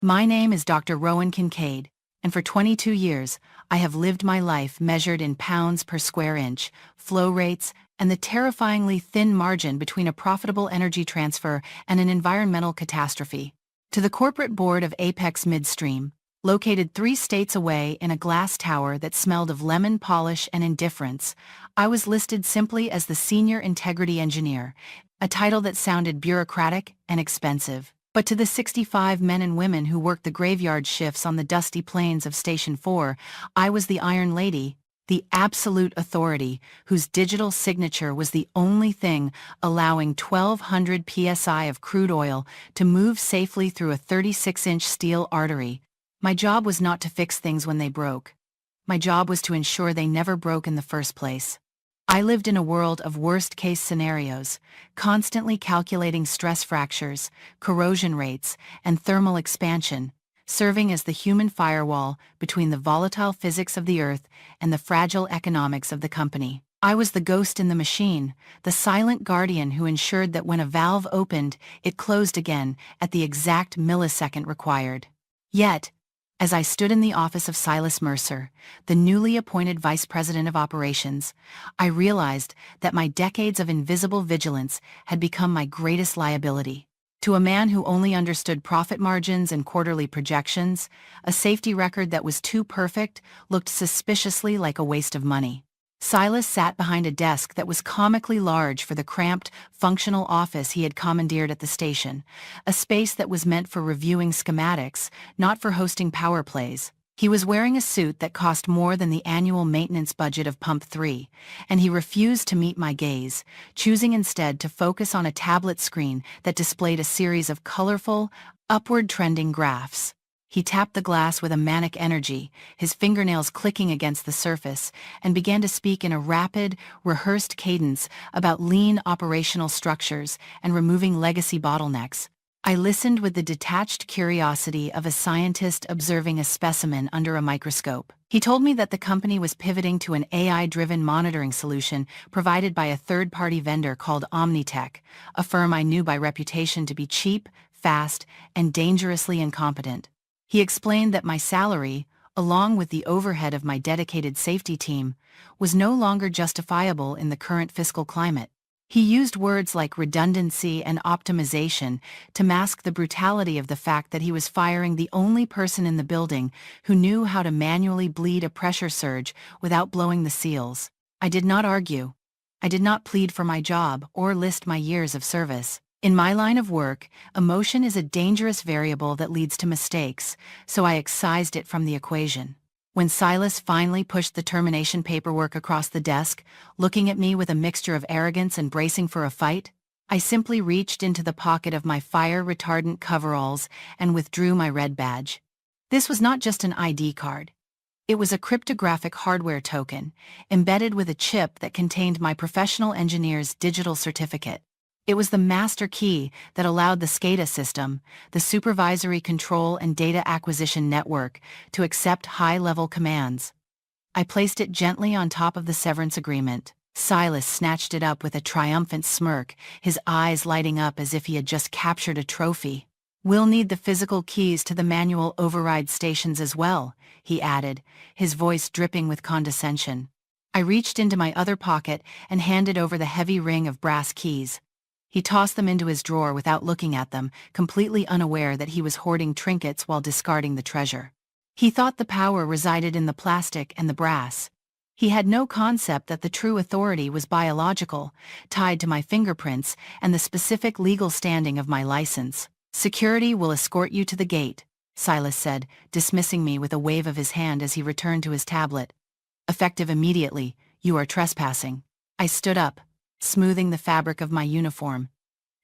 My name is Dr. Rowan Kincaid, and for 22 years, I have lived my life measured in pounds per square inch, flow rates, and the terrifyingly thin margin between a profitable energy transfer and an environmental catastrophe. To the corporate board of Apex Midstream, located 3 states away in a glass tower that smelled of lemon polish and indifference, I was listed simply as the Senior Integrity Engineer, a title that sounded bureaucratic and expensive. But to the 65 men and women who worked the graveyard shifts on the dusty plains of Station 4, I was the Iron Lady, the absolute authority, whose digital signature was the only thing allowing 1,200 psi of crude oil to move safely through a 36-inch steel artery. My job was not to fix things when they broke. My job was to ensure they never broke in the first place. I lived in a world of worst-case scenarios, constantly calculating stress fractures, corrosion rates, and thermal expansion, serving as the human firewall between the volatile physics of the Earth and the fragile economics of the company. I was the ghost in the machine, the silent guardian who ensured that when a valve opened, it closed again at the exact millisecond required. Yet, as I stood in the office of Silas Mercer, the newly appointed Vice President of Operations, I realized that my decades of invisible vigilance had become my greatest liability. To a man who only understood profit margins and quarterly projections, a safety record that was too perfect looked suspiciously like a waste of money. Silas sat behind a desk that was comically large for the cramped, functional office he had commandeered at the station, a space that was meant for reviewing schematics, not for hosting power plays. He was wearing a suit that cost more than the annual maintenance budget of Pump 3, and he refused to meet my gaze, choosing instead to focus on a tablet screen that displayed a series of colorful, upward-trending graphs. He tapped the glass with a manic energy, his fingernails clicking against the surface, and began to speak in a rapid, rehearsed cadence about lean operational structures and removing legacy bottlenecks. I listened with the detached curiosity of a scientist observing a specimen under a microscope. He told me that the company was pivoting to an AI-driven monitoring solution provided by a third-party vendor called Omnitech, a firm I knew by reputation to be cheap, fast, and dangerously incompetent. He explained that my salary, along with the overhead of my dedicated safety team, was no longer justifiable in the current fiscal climate. He used words like redundancy and optimization to mask the brutality of the fact that he was firing the only person in the building who knew how to manually bleed a pressure surge without blowing the seals. I did not argue. I did not plead for my job or list my years of service. In my line of work, emotion is a dangerous variable that leads to mistakes, so I excised it from the equation. When Silas finally pushed the termination paperwork across the desk, looking at me with a mixture of arrogance and bracing for a fight, I simply reached into the pocket of my fire-retardant coveralls and withdrew my red badge. This was not just an ID card. It was a cryptographic hardware token, embedded with a chip that contained my professional engineer's digital certificate. It was the master key that allowed the SCADA system, the Supervisory Control and Data Acquisition Network, to accept high-level commands. I placed it gently on top of the severance agreement. Silas snatched it up with a triumphant smirk, his eyes lighting up as if he had just captured a trophy. "We'll need the physical keys to the manual override stations as well," he added, his voice dripping with condescension. I reached into my other pocket and handed over the heavy ring of brass keys. He tossed them into his drawer without looking at them, completely unaware that he was hoarding trinkets while discarding the treasure. He thought the power resided in the plastic and the brass. He had no concept that the true authority was biological, tied to my fingerprints and the specific legal standing of my license. "Security will escort you to the gate," Silas said, dismissing me with a wave of his hand as he returned to his tablet. "Effective immediately, you are trespassing." I stood up, smoothing the fabric of my uniform,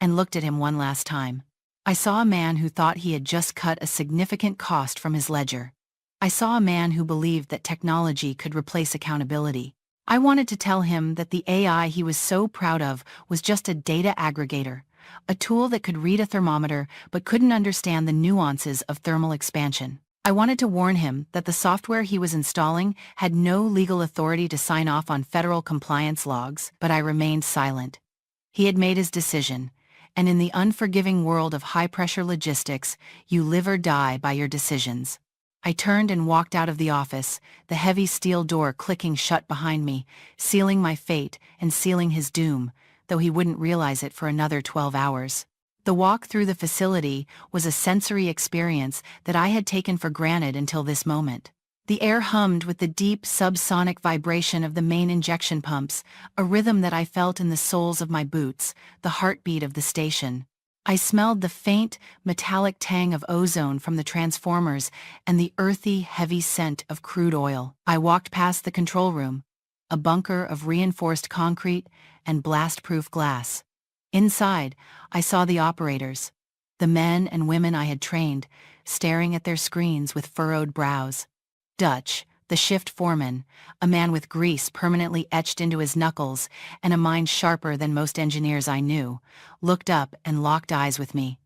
and looked at him one last time. I saw a man who thought he had just cut a significant cost from his ledger. I saw a man who believed that technology could replace accountability. I wanted to tell him that the AI he was so proud of was just a data aggregator, a tool that could read a thermometer but couldn't understand the nuances of thermal expansion. I wanted to warn him that the software he was installing had no legal authority to sign off on federal compliance logs, but I remained silent. He had made his decision, And in the unforgiving world of high-pressure logistics, you live or die by your decisions. I turned and walked out of the office, the heavy steel door clicking shut behind me, sealing my fate and sealing his doom, though he wouldn't realize it for another 12 hours. The walk through the facility was a sensory experience that I had taken for granted until this moment. The air hummed with the deep subsonic vibration of the main injection pumps, a rhythm that I felt in the soles of my boots, the heartbeat of the station. I smelled the faint, metallic tang of ozone from the transformers and the earthy, heavy scent of crude oil. I walked past the control room, a bunker of reinforced concrete and blast-proof glass. Inside, I saw the operators, the men and women I had trained, staring at their screens with furrowed brows. Dutch, the shift foreman, a man with grease permanently etched into his knuckles and a mind sharper than most engineers I knew, looked up and locked eyes with me.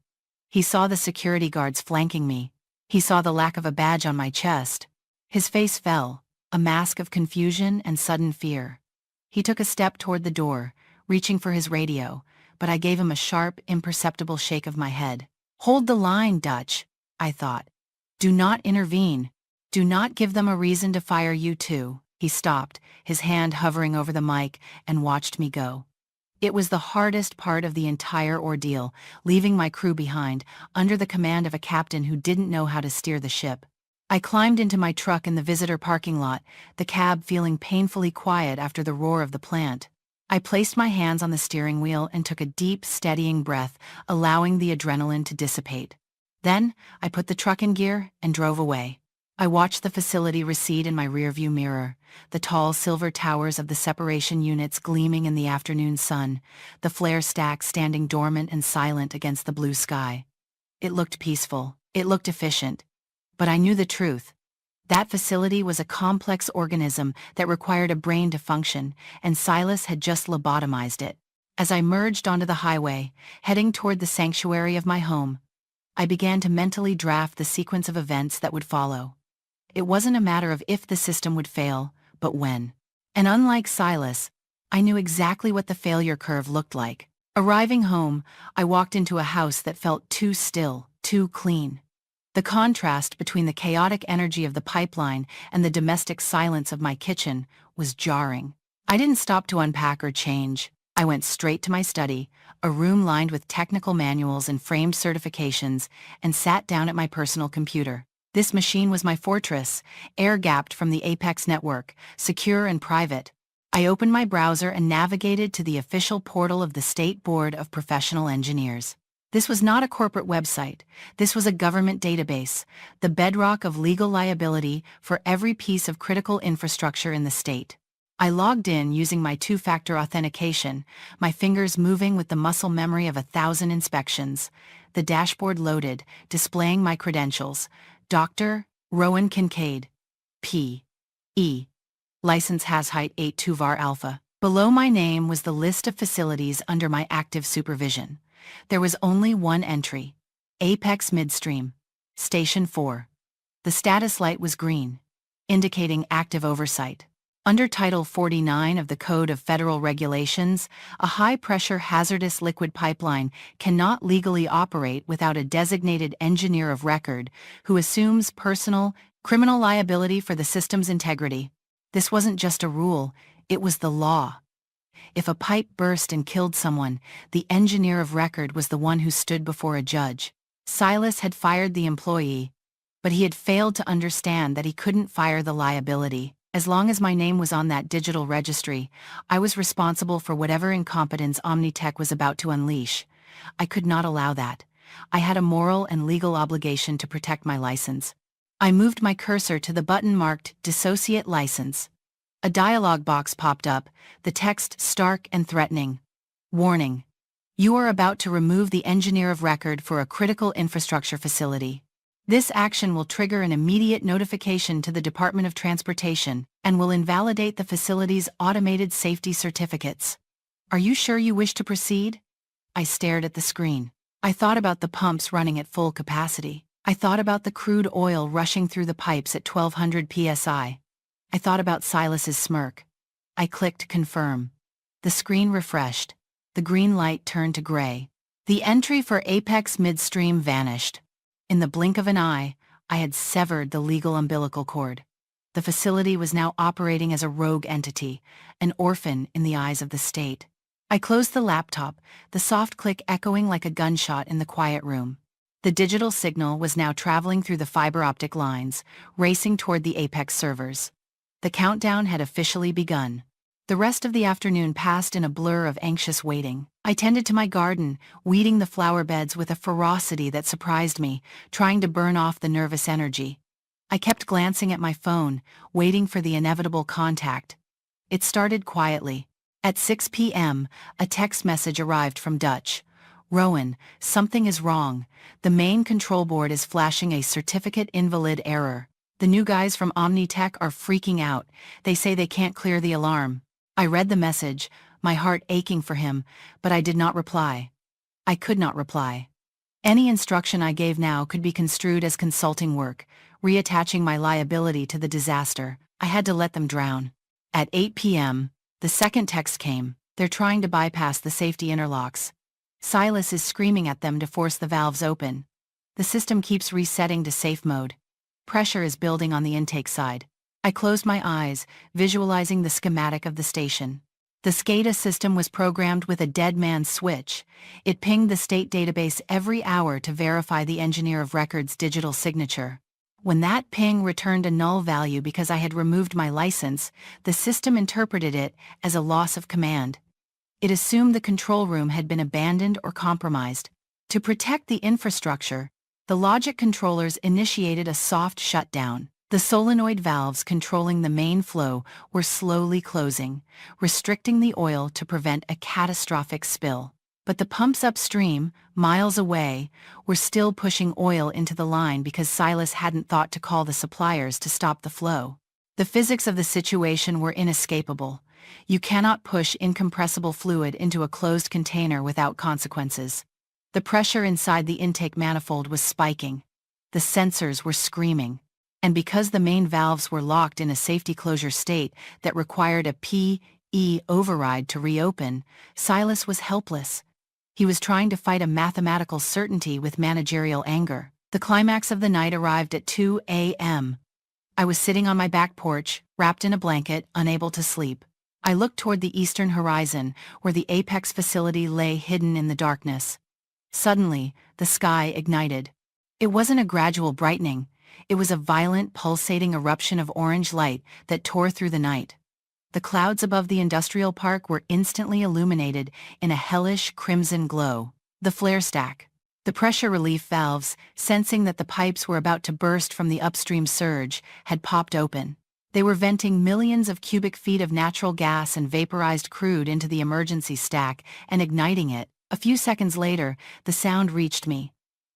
He saw the security guards flanking me. He saw the lack of a badge on my chest. His face fell, a mask of confusion and sudden fear. He took a step toward the door, reaching for his radio, but I gave him a sharp, imperceptible shake of my head. "Hold the line, Dutch," I thought. "Do not intervene. Do not give them a reason to fire you too." He stopped, his hand hovering over the mic, and watched me go. It was the hardest part of the entire ordeal, leaving my crew behind, under the command of a captain who didn't know how to steer the ship. I climbed into my truck in the visitor parking lot, the cab feeling painfully quiet after the roar of the plant. I placed my hands on the steering wheel and took a deep, steadying breath, allowing the adrenaline to dissipate. Then, I put the truck in gear and drove away. I watched the facility recede in my rearview mirror, the tall silver towers of the separation units gleaming in the afternoon sun, the flare stacks standing dormant and silent against the blue sky. It looked peaceful, it looked efficient. But I knew the truth. That facility was a complex organism that required a brain to function, and Silas had just lobotomized it. As I merged onto the highway, heading toward the sanctuary of my home, I began to mentally draft the sequence of events that would follow. It wasn't a matter of if the system would fail, but when. And unlike Silas, I knew exactly what the failure curve looked like. Arriving home, I walked into a house that felt too still, too clean. The contrast between the chaotic energy of the pipeline and the domestic silence of my kitchen was jarring. I didn't stop to unpack or change. I went straight to my study, a room lined with technical manuals and framed certifications, and sat down at my personal computer. This machine was my fortress, air-gapped from the Apex network, secure and private. I opened my browser and navigated to the official portal of the State Board of Professional Engineers. This was not a corporate website. This was a government database, the bedrock of legal liability for every piece of critical infrastructure in the state. I logged in using my two-factor authentication, my fingers moving with the muscle memory of 1,000 inspections. The dashboard loaded, displaying my credentials. Dr. Rowan Kincaid, P.E. License has height 82 var alpha. Below my name was the list of facilities under my active supervision. There was only one entry. Apex Midstream, Station 4. The status light was green, indicating active oversight. Under Title 49 of the Code of Federal Regulations, a high-pressure hazardous liquid pipeline cannot legally operate without a designated engineer of record who assumes personal, criminal liability for the system's integrity. This wasn't just a rule, it was the law. If a pipe burst and killed someone, the engineer of record was the one who stood before a judge. Silas had fired the employee, but he had failed to understand that he couldn't fire the liability. As long as my name was on that digital registry, I was responsible for whatever incompetence Omnitech was about to unleash. I could not allow that. I had a moral and legal obligation to protect my license. I moved my cursor to the button marked Dissociate License. A dialog box popped up, the text stark and threatening. Warning. You are about to remove the engineer of record for a critical infrastructure facility. This action will trigger an immediate notification to the Department of Transportation and will invalidate the facility's automated safety certificates. Are you sure you wish to proceed? I stared at the screen. I thought about the pumps running at full capacity. I thought about the crude oil rushing through the pipes at 1200 psi. I thought about Silas's smirk. I clicked confirm. The screen refreshed. The green light turned to gray. The entry for Apex midstream vanished. In the blink of an eye, I had severed the legal umbilical cord. The facility was now operating as a rogue entity, an orphan in the eyes of the state. I closed the laptop, the soft click echoing like a gunshot in the quiet room. The digital signal was now traveling through the fiber optic lines, racing toward the Apex servers. The countdown had officially begun. The rest of the afternoon passed in a blur of anxious waiting. I tended to my garden, weeding the flower beds with a ferocity that surprised me, trying to burn off the nervous energy. I kept glancing at my phone, waiting for the inevitable contact. It started quietly. At 6 p.m., a text message arrived from Dutch. "Rowan, something is wrong. The main control board is flashing a certificate invalid error. The new guys from Omnitech are freaking out. They say they can't clear the alarm." I read the message, my heart aching for him, but I did not reply. I could not reply. Any instruction I gave now could be construed as consulting work, reattaching my liability to the disaster. I had to let them drown. At 8 p.m., the second text came. "They're trying to bypass the safety interlocks. Silas is screaming at them to force the valves open. The system keeps resetting to safe mode. Pressure is building on the intake side." I closed my eyes, visualizing the schematic of the station. The SCADA system was programmed with a dead man's switch. It pinged the state database every hour to verify the engineer of record's digital signature. When that ping returned a null value because I had removed my license, the system interpreted it as a loss of command. It assumed the control room had been abandoned or compromised. To protect the infrastructure, the logic controllers initiated a soft shutdown. The solenoid valves controlling the main flow were slowly closing, restricting the oil to prevent a catastrophic spill. But the pumps upstream, miles away, were still pushing oil into the line because Silas hadn't thought to call the suppliers to stop the flow. The physics of the situation were inescapable. You cannot push incompressible fluid into a closed container without consequences. The pressure inside the intake manifold was spiking. The sensors were screaming. And because the main valves were locked in a safety closure state that required a PE override to reopen, Silas was helpless. He was trying to fight a mathematical certainty with managerial anger. The climax of the night arrived at 2 a.m. I was sitting on my back porch, wrapped in a blanket, unable to sleep. I looked toward the eastern horizon, where the Apex facility lay hidden in the darkness. Suddenly, the sky ignited. It wasn't a gradual brightening. It was a violent, pulsating eruption of orange light that tore through the night. The clouds above the industrial park were instantly illuminated in a hellish crimson glow. The flare stack. The pressure relief valves, sensing that the pipes were about to burst from the upstream surge, had popped open. They were venting millions of cubic feet of natural gas and vaporized crude into the emergency stack and igniting it. A few seconds later, the sound reached me.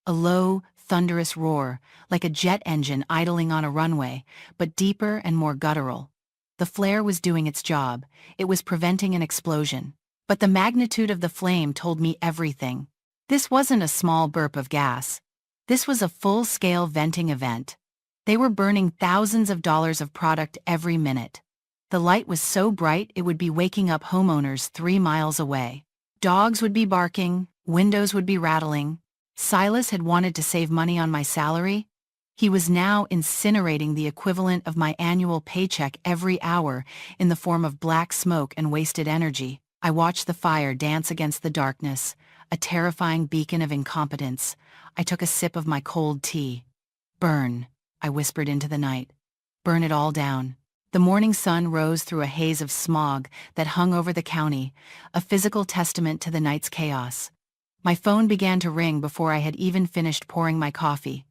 A low, thunderous roar, like a jet engine idling on a runway, but deeper and more guttural. The flare was doing its job. It was preventing an explosion. But the magnitude of the flame told me everything. This wasn't a small burp of gas. This was a full-scale venting event. They were burning thousands of dollars of product every minute. The light was so bright it would be waking up homeowners 3 miles away. Dogs would be barking, windows would be rattling. Silas had wanted to save money on my salary. He was now incinerating the equivalent of my annual paycheck every hour in the form of black smoke and wasted energy. I watched the fire dance against the darkness, a terrifying beacon of incompetence. I took a sip of my cold tea. "Burn," I whispered into the night. "Burn it all down." The morning sun rose through a haze of smog that hung over the county, a physical testament to the night's chaos. My phone began to ring before I had even finished pouring my coffee.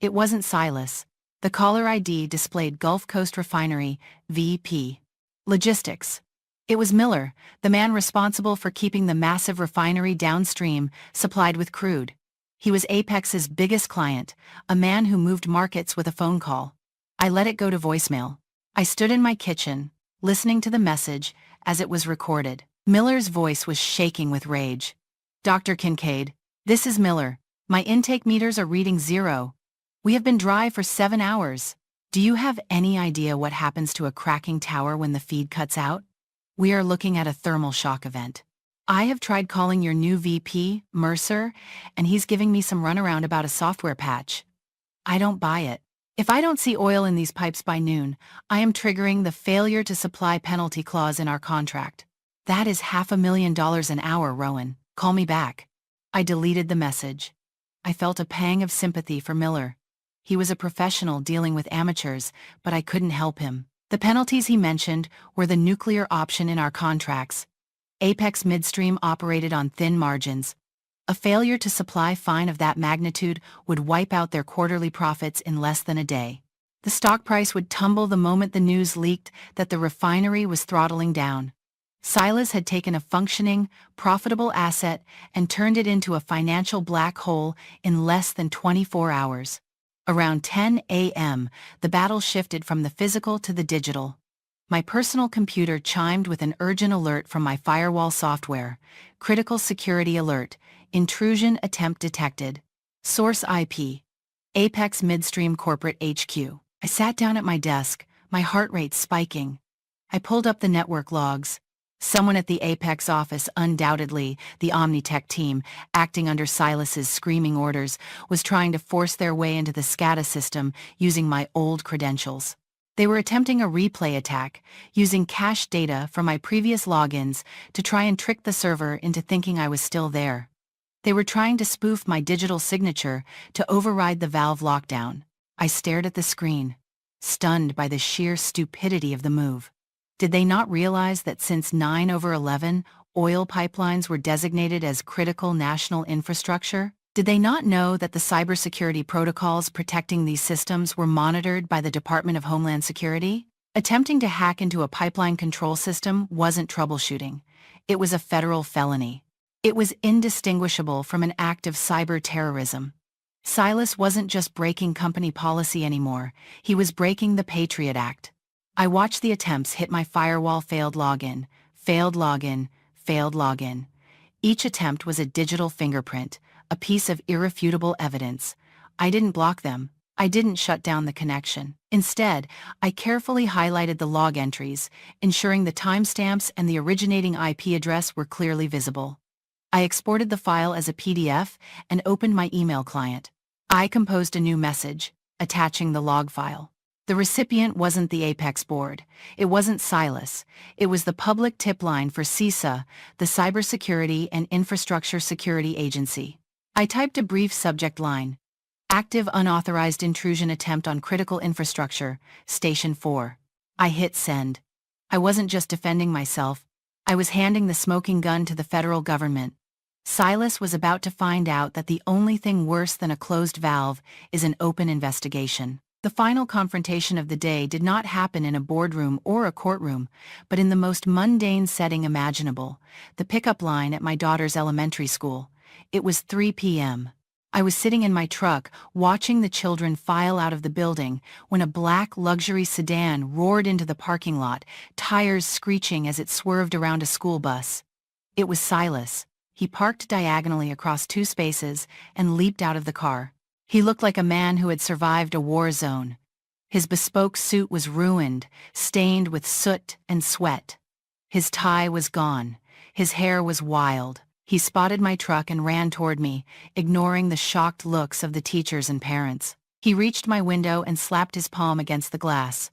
It wasn't Silas. The caller ID displayed Gulf Coast Refinery, VP. Logistics. It was Miller, the man responsible for keeping the massive refinery downstream supplied with crude. He was Apex's biggest client, a man who moved markets with a phone call. I let it go to voicemail. I stood in my kitchen, listening to the message as it was recorded. Miller's voice was shaking with rage. "Dr. Kincaid, this is Miller. My intake meters are reading 0. We have been dry for 7 hours. Do you have any idea what happens to a cracking tower when the feed cuts out? We are looking at a thermal shock event. I have tried calling your new VP, Mercer, and he's giving me some runaround about a software patch. I don't buy it. If I don't see oil in these pipes by noon, I am triggering the failure to supply penalty clause in our contract. That is $500,000 an hour, Rowan. Call me back. I deleted the message. I felt a pang of sympathy for Miller. He was a professional dealing with amateurs, but I couldn't help him. The penalties he mentioned were the nuclear option in our contracts. Apex Midstream operated on thin margins. A failure to supply fine of that magnitude would wipe out their quarterly profits in less than a day. The stock price would tumble the moment the news leaked that the refinery was throttling down. Silas had taken a functioning, profitable asset and turned it into a financial black hole in less than 24 hours. Around 10 a.m., the battle shifted from the physical to the digital. My personal computer chimed with an urgent alert from my firewall software. Critical security alert. Intrusion attempt detected. Source IP. Apex Midstream Corporate HQ. I sat down at my desk, my heart rate spiking. I pulled up the network logs. Someone at the Apex office, undoubtedly the Omnitech team, acting under Silas's screaming orders, was trying to force their way into the SCADA system using my old credentials. They were attempting a replay attack, using cached data from my previous logins to try and trick the server into thinking I was still there. They were trying to spoof my digital signature to override the Valve lockdown. I stared at the screen, stunned by the sheer stupidity of the move. Did they not realize that since 9/11, oil pipelines were designated as critical national infrastructure? Did they not know that the cybersecurity protocols protecting these systems were monitored by the Department of Homeland Security? Attempting to hack into a pipeline control system wasn't troubleshooting. It was a federal felony. It was indistinguishable from an act of cyber terrorism. Silas wasn't just breaking company policy anymore, he was breaking the Patriot Act. I watched the attempts hit my firewall. Failed login, failed login, failed login. Each attempt was a digital fingerprint, a piece of irrefutable evidence. I didn't block them. I didn't shut down the connection. Instead, I carefully highlighted the log entries, ensuring the timestamps and the originating IP address were clearly visible. I exported the file as a PDF and opened my email client. I composed a new message, attaching the log file. The recipient wasn't the Apex board. It wasn't Silas. It was the public tip line for SNEEZA, the Cybersecurity and Infrastructure Security Agency. I typed a brief subject line. Active unauthorized intrusion attempt on critical infrastructure, Station 4. I hit send. I wasn't just defending myself. I was handing the smoking gun to the federal government. Silas was about to find out that the only thing worse than a closed valve is an open investigation. The final confrontation of the day did not happen in a boardroom or a courtroom, but in the most mundane setting imaginable, the pickup line at my daughter's elementary school. It was 3 p.m. I was sitting in my truck, watching the children file out of the building, when a black luxury sedan roared into the parking lot, tires screeching as it swerved around a school bus. It was Silas. He parked diagonally across two spaces and leaped out of the car. He looked like a man who had survived a war zone. His bespoke suit was ruined, stained with soot and sweat. His tie was gone. His hair was wild. He spotted my truck and ran toward me, ignoring the shocked looks of the teachers and parents. He reached my window and slapped his palm against the glass.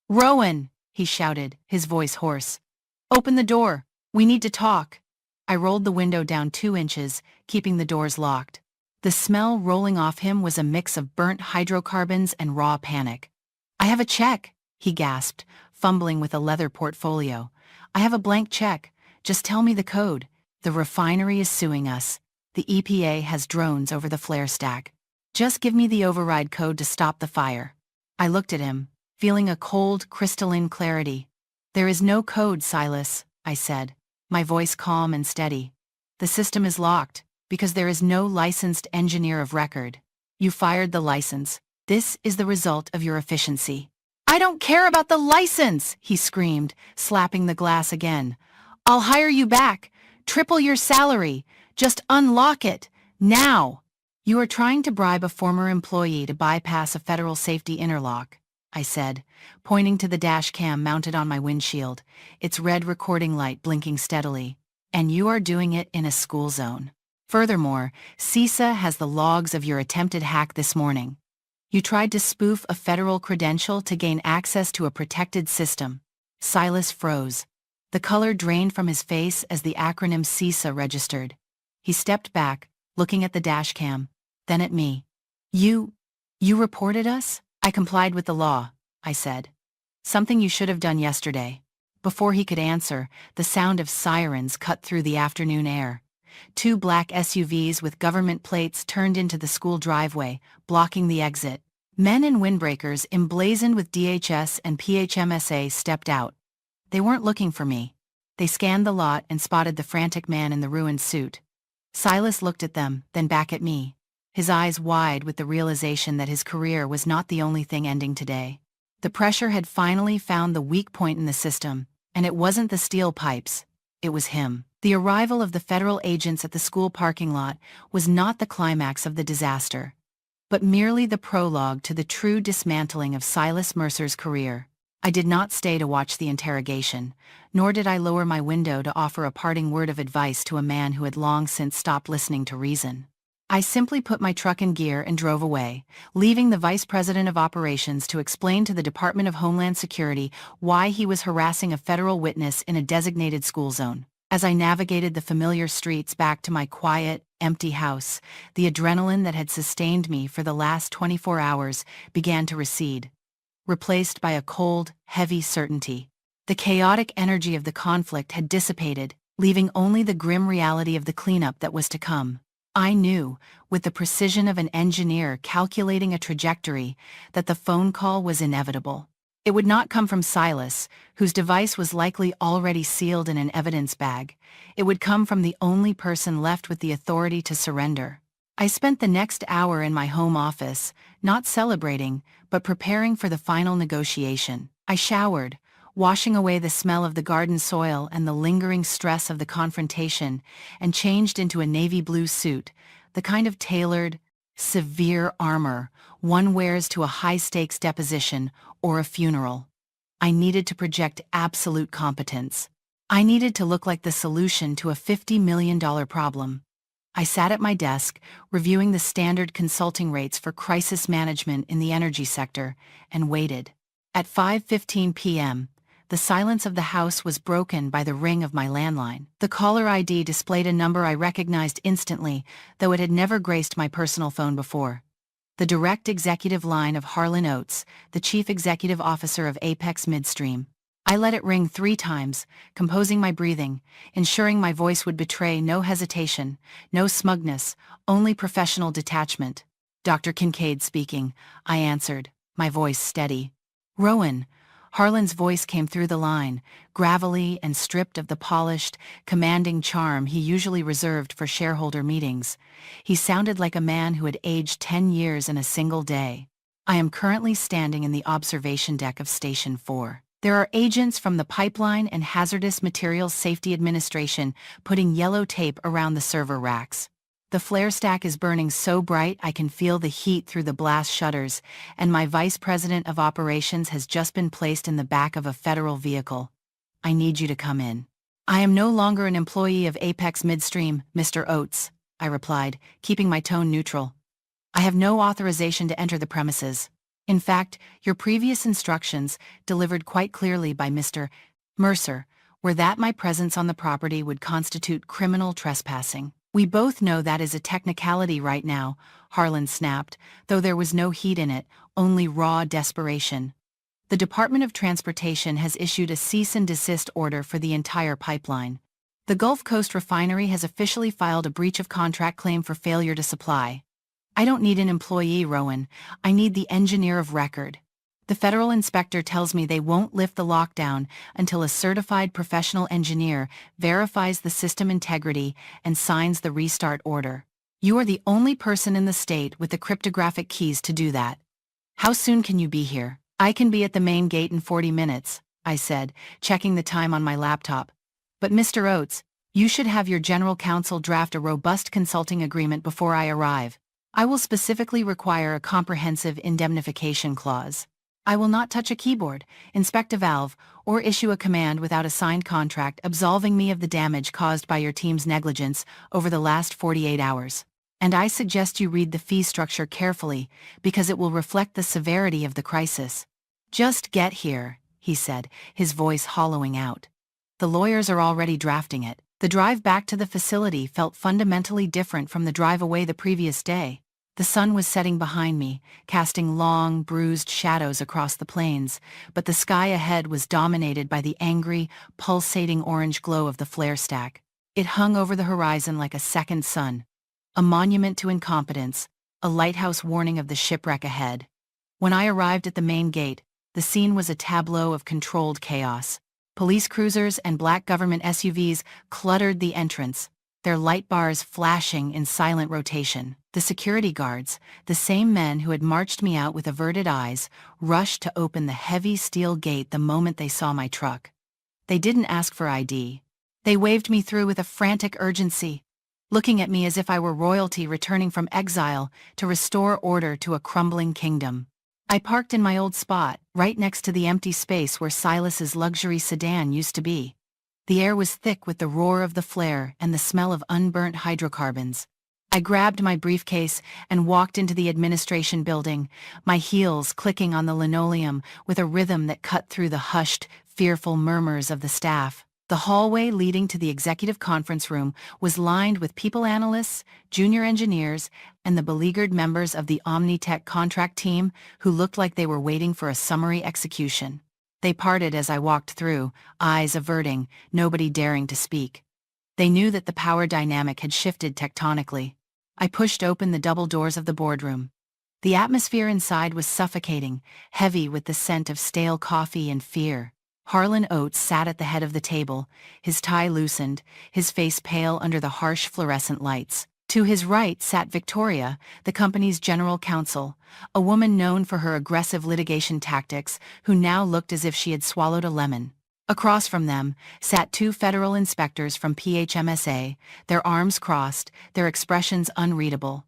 "Rowan!" he shouted, his voice hoarse. "Open the door. We need to talk." I rolled the window down 2 inches, keeping the doors locked. The smell rolling off him was a mix of burnt hydrocarbons and raw panic. "I have a check," he gasped, fumbling with a leather portfolio. "I have a blank check. Just tell me the code. The refinery is suing us. The EPA has drones over the flare stack. Just give me the override code to stop the fire." I looked at him, feeling a cold, crystalline clarity. "There is no code, Silas," I said, my voice calm and steady. "The system is locked, because there is no licensed engineer of record. You fired the license. This is the result of your efficiency." "I don't care about the license!" he screamed, slapping the glass again. "I'll hire you back. Triple your salary. Just unlock it. Now!" "You are trying to bribe a former employee to bypass a federal safety interlock," I said, pointing to the dash cam mounted on my windshield, its red recording light blinking steadily. And you are doing it in a school zone. Furthermore, SNEEZA has the logs of your attempted hack this morning. You tried to spoof a federal credential to gain access to a protected system. Silas froze. The color drained from his face as the acronym SNEEZA registered. He stepped back, looking at the dashcam, then at me. You reported us? I complied with the law, I said. Something you should have done yesterday. Before he could answer, the sound of sirens cut through the afternoon air. 2 black SUVs with government plates turned into the school driveway, blocking the exit. Men in windbreakers emblazoned with DHS and PHMSA stepped out. They weren't looking for me. They scanned the lot and spotted the frantic man in the ruined suit. Silas looked at them, then back at me, his eyes wide with the realization that his career was not the only thing ending today. The pressure had finally found the weak point in the system, and it wasn't the steel pipes, it was him. The arrival of the federal agents at the school parking lot was not the climax of the disaster, but merely the prologue to the true dismantling of Silas Mercer's career. I did not stay to watch the interrogation, nor did I lower my window to offer a parting word of advice to a man who had long since stopped listening to reason. I simply put my truck in gear and drove away, leaving the Vice President of Operations to explain to the Department of Homeland Security why he was harassing a federal witness in a designated school zone. As I navigated the familiar streets back to my quiet, empty house, the adrenaline that had sustained me for the last 24 hours began to recede, replaced by a cold, heavy certainty. The chaotic energy of the conflict had dissipated, leaving only the grim reality of the cleanup that was to come. I knew, with the precision of an engineer calculating a trajectory, that the phone call was inevitable. It would not come from Silas, whose device was likely already sealed in an evidence bag. It would come from the only person left with the authority to surrender. I spent the next hour in my home office, not celebrating, but preparing for the final negotiation. I showered, washing away the smell of the garden soil and the lingering stress of the confrontation, and changed into a navy blue suit, the kind of tailored, severe armor one wears to a high-stakes deposition or a funeral. I needed to project absolute competence. I needed to look like the solution to a $50 million problem. I sat at my desk, reviewing the standard consulting rates for crisis management in the energy sector, and waited. At 5:15 p.m., the silence of the house was broken by the ring of my landline. The caller ID displayed a number I recognized instantly, though it had never graced my personal phone before. The direct executive line of Harlan Oates, the Chief Executive Officer of Apex Midstream. I let it ring 3 times, composing my breathing, ensuring my voice would betray no hesitation, no smugness, only professional detachment. "Dr. Kincaid speaking," I answered, my voice steady. "Rowan." Harlan's voice came through the line, gravelly and stripped of the polished, commanding charm he usually reserved for shareholder meetings. He sounded like a man who had aged 10 years in a single day. "I am currently standing in the observation deck of Station 4. There are agents from the Pipeline and Hazardous Materials Safety Administration putting yellow tape around the server racks. The flare stack is burning so bright I can feel the heat through the blast shutters, and my Vice President of Operations has just been placed in the back of a federal vehicle. I need you to come in." "I am no longer an employee of Apex Midstream, Mr. Oates," I replied, keeping my tone neutral. "I have no authorization to enter the premises. In fact, your previous instructions, delivered quite clearly by Mr. Mercer, were that my presence on the property would constitute criminal trespassing." "We both know that is a technicality right now," Harlan snapped, though there was no heat in it, only raw desperation. "The Department of Transportation has issued a cease and desist order for the entire pipeline. The Gulf Coast refinery has officially filed a breach of contract claim for failure to supply. I don't need an employee, Rowan. I need the engineer of record. The federal inspector tells me they won't lift the lockdown until a certified professional engineer verifies the system integrity and signs the restart order. You are the only person in the state with the cryptographic keys to do that. How soon can you be here?" "I can be at the main gate in 40 minutes, I said, checking the time on my laptop. "But Mr. Oates, you should have your general counsel draft a robust consulting agreement before I arrive. I will specifically require a comprehensive indemnification clause." I will not touch a keyboard, inspect a valve, or issue a command without a signed contract absolving me of the damage caused by your team's negligence over the last 48 hours. And I suggest you read the fee structure carefully, because it will reflect the severity of the crisis. Just get here, he said, his voice hollowing out. The lawyers are already drafting it. The drive back to the facility felt fundamentally different from the drive away the previous day. The sun was setting behind me, casting long, bruised shadows across the plains, but the sky ahead was dominated by the angry, pulsating orange glow of the flare stack. It hung over the horizon like a second sun. A monument to incompetence, a lighthouse warning of the shipwreck ahead. When I arrived at the main gate, the scene was a tableau of controlled chaos. Police cruisers and black government SUVs cluttered the entrance, their light bars flashing in silent rotation. The security guards, the same men who had marched me out with averted eyes, rushed to open the heavy steel gate the moment they saw my truck. They didn't ask for ID. They waved me through with a frantic urgency, looking at me as if I were royalty returning from exile to restore order to a crumbling kingdom. I parked in my old spot, right next to the empty space where Silas's luxury sedan used to be. The air was thick with the roar of the flare and the smell of unburnt hydrocarbons. I grabbed my briefcase and walked into the administration building, my heels clicking on the linoleum with a rhythm that cut through the hushed, fearful murmurs of the staff. The hallway leading to the executive conference room was lined with people analysts, junior engineers, and the beleaguered members of the Omnitech contract team who looked like they were waiting for a summary execution. They parted as I walked through, eyes averting, nobody daring to speak. They knew that the power dynamic had shifted tectonically. I pushed open the double doors of the boardroom. The atmosphere inside was suffocating, heavy with the scent of stale coffee and fear. Harlan Oates sat at the head of the table, his tie loosened, his face pale under the harsh fluorescent lights. To his right sat Victoria, the company's general counsel, a woman known for her aggressive litigation tactics who now looked as if she had swallowed a lemon. Across from them sat two federal inspectors from PHMSA, their arms crossed, their expressions unreadable.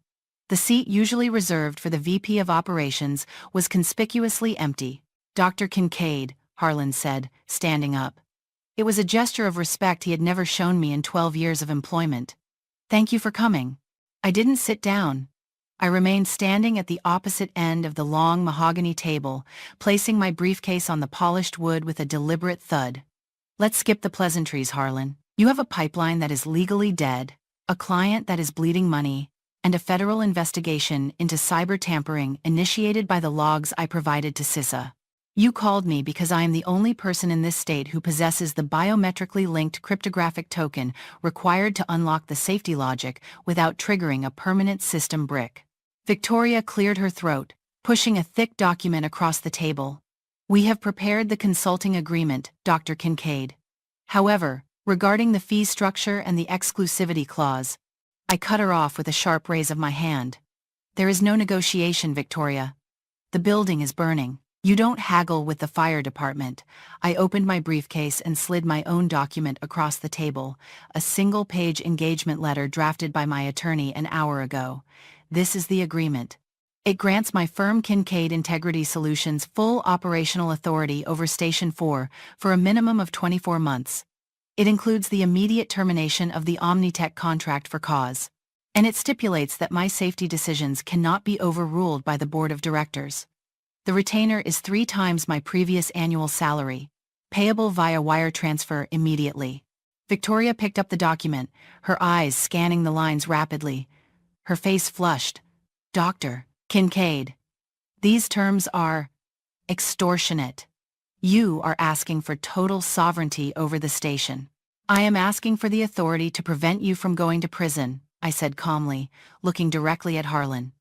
The seat usually reserved for the VP of Operations was conspicuously empty. "Dr. Kincaid," Harlan said, standing up. It was a gesture of respect he had never shown me in 12 years of employment. "Thank you for coming." I didn't sit down. I remained standing at the opposite end of the long mahogany table, placing my briefcase on the polished wood with a deliberate thud. "Let's skip the pleasantries, Harlan. You have a pipeline that is legally dead, a client that is bleeding money, and a federal investigation into cyber tampering initiated by the logs I provided to CISA. You called me because I am the only person in this state who possesses the biometrically linked cryptographic token required to unlock the safety logic without triggering a permanent system brick." Victoria cleared her throat, pushing a thick document across the table. "We have prepared the consulting agreement, Dr. Kincaid. However, regarding the fee structure and the exclusivity clause," I cut her off with a sharp raise of my hand. "There is no negotiation, Victoria. The building is burning. You don't haggle with the fire department." I opened my briefcase and slid my own document across the table, a single-page engagement letter drafted by my attorney an hour ago. "This is the agreement. It grants my firm Kincaid Integrity Solutions full operational authority over Station 4 for a minimum of 24 months. It includes the immediate termination of the Omnitech contract for cause. And it stipulates that my safety decisions cannot be overruled by the board of directors. The retainer is 3 times my previous annual salary, payable via wire transfer immediately." Victoria picked up the document, her eyes scanning the lines rapidly. Her face flushed. "Dr. Kincaid, these terms are extortionate. You are asking for total sovereignty over the station. I am asking for the authority to prevent you from going to prison," I said calmly, looking directly at Harlan.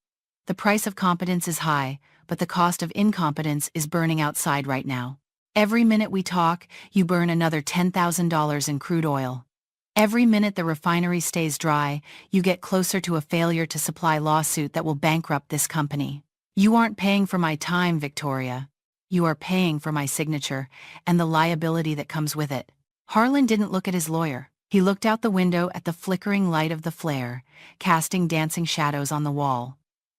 "The price of competence is high, but the cost of incompetence is burning outside right now. Every minute we talk, you burn another $10,000 in crude oil. Every minute the refinery stays dry, you get closer to a failure to supply lawsuit that will bankrupt this company. You aren't paying for my time, Victoria. You are paying for my signature and the liability that comes with it." Harlan didn't look at his lawyer. He looked out the window at the flickering light of the flare, casting dancing shadows on the wall.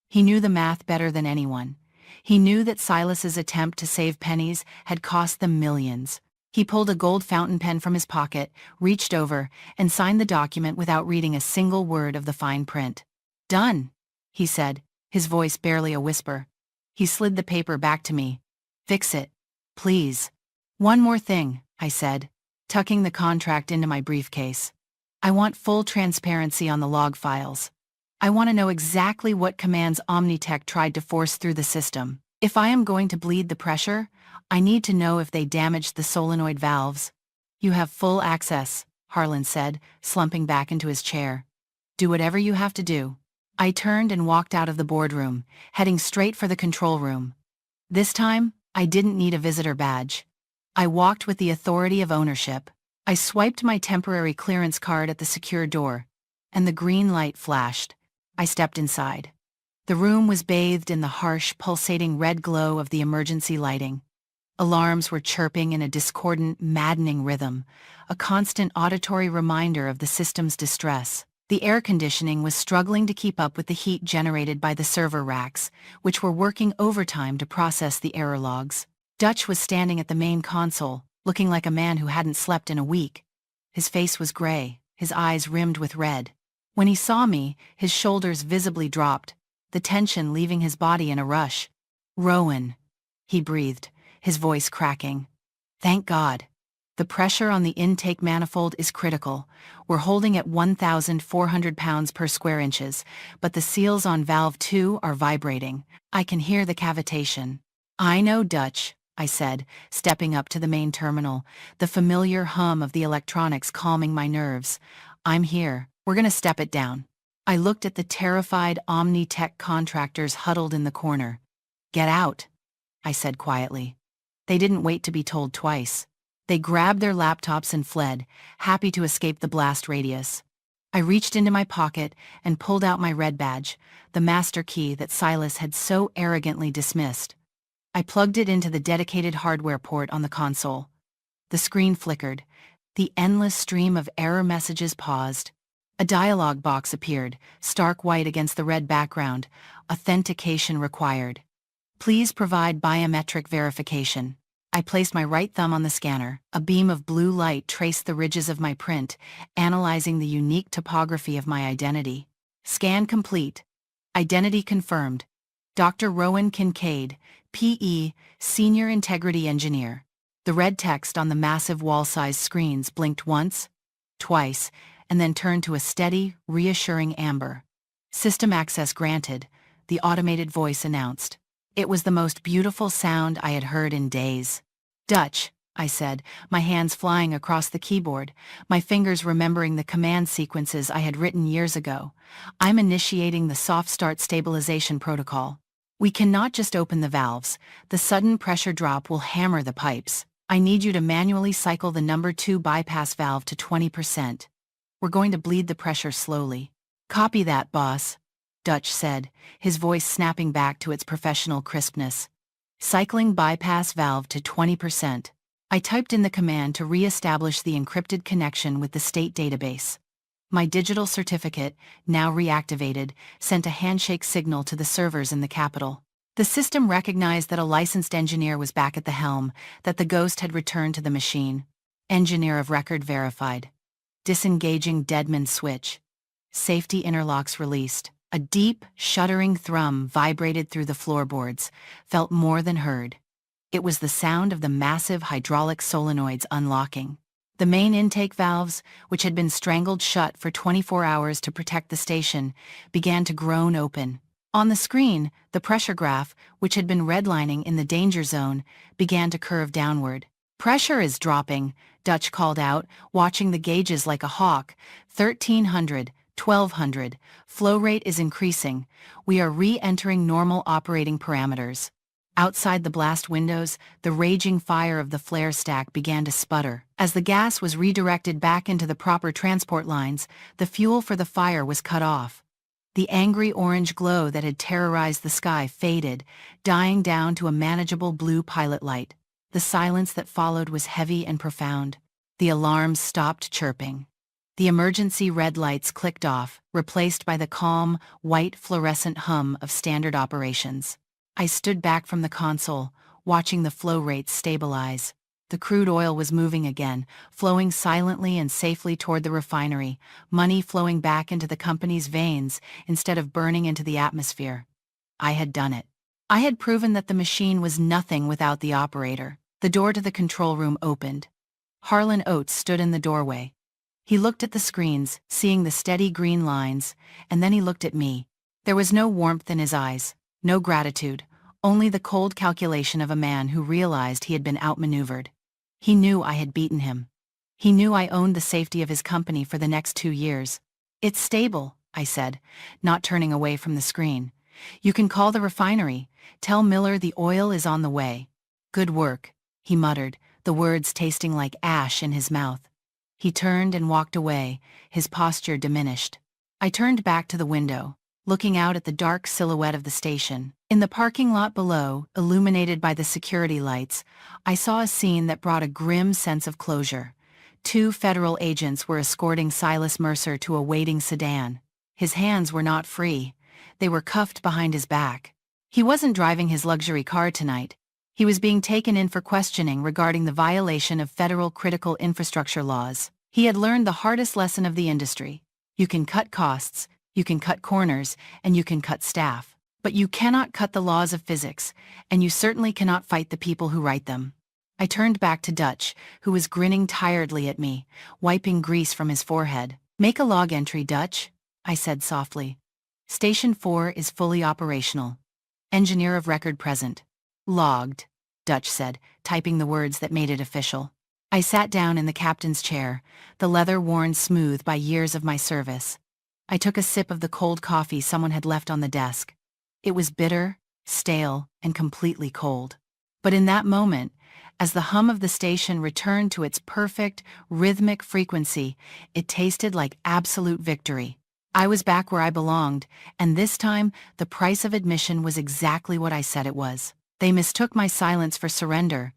He knew the math better than anyone. He knew that Silas's attempt to save pennies had cost them millions. He pulled a gold fountain pen from his pocket, reached over, and signed the document without reading a single word of the fine print. "Done," he said, his voice barely a whisper. He slid the paper back to me. "Fix it, please." "One more thing," I said, tucking the contract into my briefcase. "I want full transparency on the log files. I want to know exactly what commands Omnitech tried to force through the system. If I am going to bleed the pressure, I need to know if they damaged the solenoid valves." "You have full access," Harlan said, slumping back into his chair. "Do whatever you have to do." I turned and walked out of the boardroom, heading straight for the control room. This time, I didn't need a visitor badge. I walked with the authority of ownership. I swiped my temporary clearance card at the secure door, and the green light flashed. I stepped inside. The room was bathed in the harsh, pulsating red glow of the emergency lighting. Alarms were chirping in a discordant, maddening rhythm, a constant auditory reminder of the system's distress. The air conditioning was struggling to keep up with the heat generated by the server racks, which were working overtime to process the error logs. Dutch was standing at the main console, looking like a man who hadn't slept in a week. His face was gray, his eyes rimmed with red. When he saw me, his shoulders visibly dropped, the tension leaving his body in a rush. "Rowan," he breathed, his voice cracking. "Thank God. The pressure on the intake manifold is critical. We're holding at 1,400 pounds per square inches, but the seals on valve 2 are vibrating. I can hear the cavitation." "I know, Dutch," I said, stepping up to the main terminal, the familiar hum of the electronics calming my nerves. "I'm here. We're gonna step it down." I looked at the terrified Omnitech contractors huddled in the corner. "Get out," I said quietly. They didn't wait to be told twice. They grabbed their laptops and fled, happy to escape the blast radius. I reached into my pocket and pulled out my red badge, the master key that Silas had so arrogantly dismissed. I plugged it into the dedicated hardware port on the console. The screen flickered. The endless stream of error messages paused. A dialog box appeared, stark white against the red background. "Authentication required. Please provide biometric verification." I placed my right thumb on the scanner. A beam of blue light traced the ridges of my print, analyzing the unique topography of my identity. "Scan complete. Identity confirmed. Dr. Rowan Kincaid, P.E., Senior Integrity Engineer." The red text on the massive wall-sized screens blinked once, twice, and then turned to a steady, reassuring amber. "System access granted," the automated voice announced. It was the most beautiful sound I had heard in days. "Dutch," I said, my hands flying across the keyboard, my fingers remembering the command sequences I had written years ago. "I'm initiating the soft start stabilization protocol. We cannot just open the valves. The sudden pressure drop will hammer the pipes. I need you to manually cycle the number 2 bypass valve to 20%. We're going to bleed the pressure slowly." "Copy that, boss," Dutch said, his voice snapping back to its professional crispness. "Cycling bypass valve to 20%. I typed in the command to re-establish the encrypted connection with the state database. My digital certificate, now reactivated, sent a handshake signal to the servers in the capital. The system recognized that a licensed engineer was back at the helm, that the ghost had returned to the machine. Engineer of record verified. Disengaging Deadman switch. Safety interlocks released. A deep, shuddering thrum vibrated through the floorboards, felt more than heard. It was the sound of the massive hydraulic solenoids unlocking. The main intake valves, which had been strangled shut for 24 hours to protect the station, began to groan open. On the screen, the pressure graph, which had been redlining in the danger zone, began to curve downward. "Pressure is dropping," Dutch called out, watching the gauges like a hawk. 1,300, 1,200. Flow rate is increasing. We are re-entering normal operating parameters. Outside the blast windows, the raging fire of the flare stack began to sputter. As the gas was redirected back into the proper transport lines, the fuel for the fire was cut off. The angry orange glow that had terrorized the sky faded, dying down to a manageable blue pilot light. The silence that followed was heavy and profound. The alarms stopped chirping. The emergency red lights clicked off, replaced by the calm, white fluorescent hum of standard operations. I stood back from the console, watching the flow rates stabilize. The crude oil was moving again, flowing silently and safely toward the refinery, money flowing back into the company's veins instead of burning into the atmosphere. I had done it. I had proven that the machine was nothing without the operator. The door to the control room opened. Harlan Oates stood in the doorway. He looked at the screens, seeing the steady green lines, and then he looked at me. There was no warmth in his eyes, no gratitude, only the cold calculation of a man who realized he had been outmaneuvered. He knew I had beaten him. He knew I owned the safety of his company for the next 2 years. "It's stable," I said, not turning away from the screen. "You can call the refinery. Tell Miller the oil is on the way." "Good work," he muttered, the words tasting like ash in his mouth. He turned and walked away, his posture diminished. I turned back to the window, looking out at the dark silhouette of the station. In the parking lot below, illuminated by the security lights, I saw a scene that brought a grim sense of closure. 2 federal agents were escorting Silas Mercer to a waiting sedan. His hands were not free. They were cuffed behind his back. He wasn't driving his luxury car tonight. He was being taken in for questioning regarding the violation of federal critical infrastructure laws. He had learned the hardest lesson of the industry. You can cut costs, you can cut corners, and you can cut staff. But you cannot cut the laws of physics, and you certainly cannot fight the people who write them. I turned back to Dutch, who was grinning tiredly at me, wiping grease from his forehead. "Make a log entry, Dutch," I said softly. "Station 4 is fully operational. Engineer of record present." "Logged," Dutch said, typing the words that made it official. I sat down in the captain's chair, the leather worn smooth by years of my service. I took a sip of the cold coffee someone had left on the desk. It was bitter, stale, and completely cold. But in that moment, as the hum of the station returned to its perfect, rhythmic frequency, it tasted like absolute victory. I was back where I belonged, and this time, the price of admission was exactly what I said it was. They mistook my silence for surrender.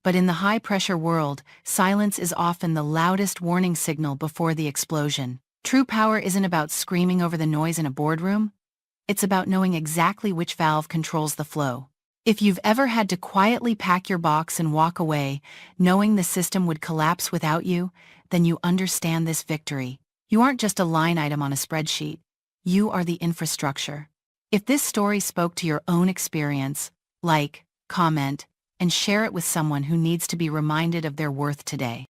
But in the high-pressure world, silence is often the loudest warning signal before the explosion. True power isn't about screaming over the noise in a boardroom. It's about knowing exactly which valve controls the flow. If you've ever had to quietly pack your box and walk away, knowing the system would collapse without you, then you understand this victory. You aren't just a line item on a spreadsheet. You are the infrastructure. If this story spoke to your own experience, like, comment, and share it with someone who needs to be reminded of their worth today.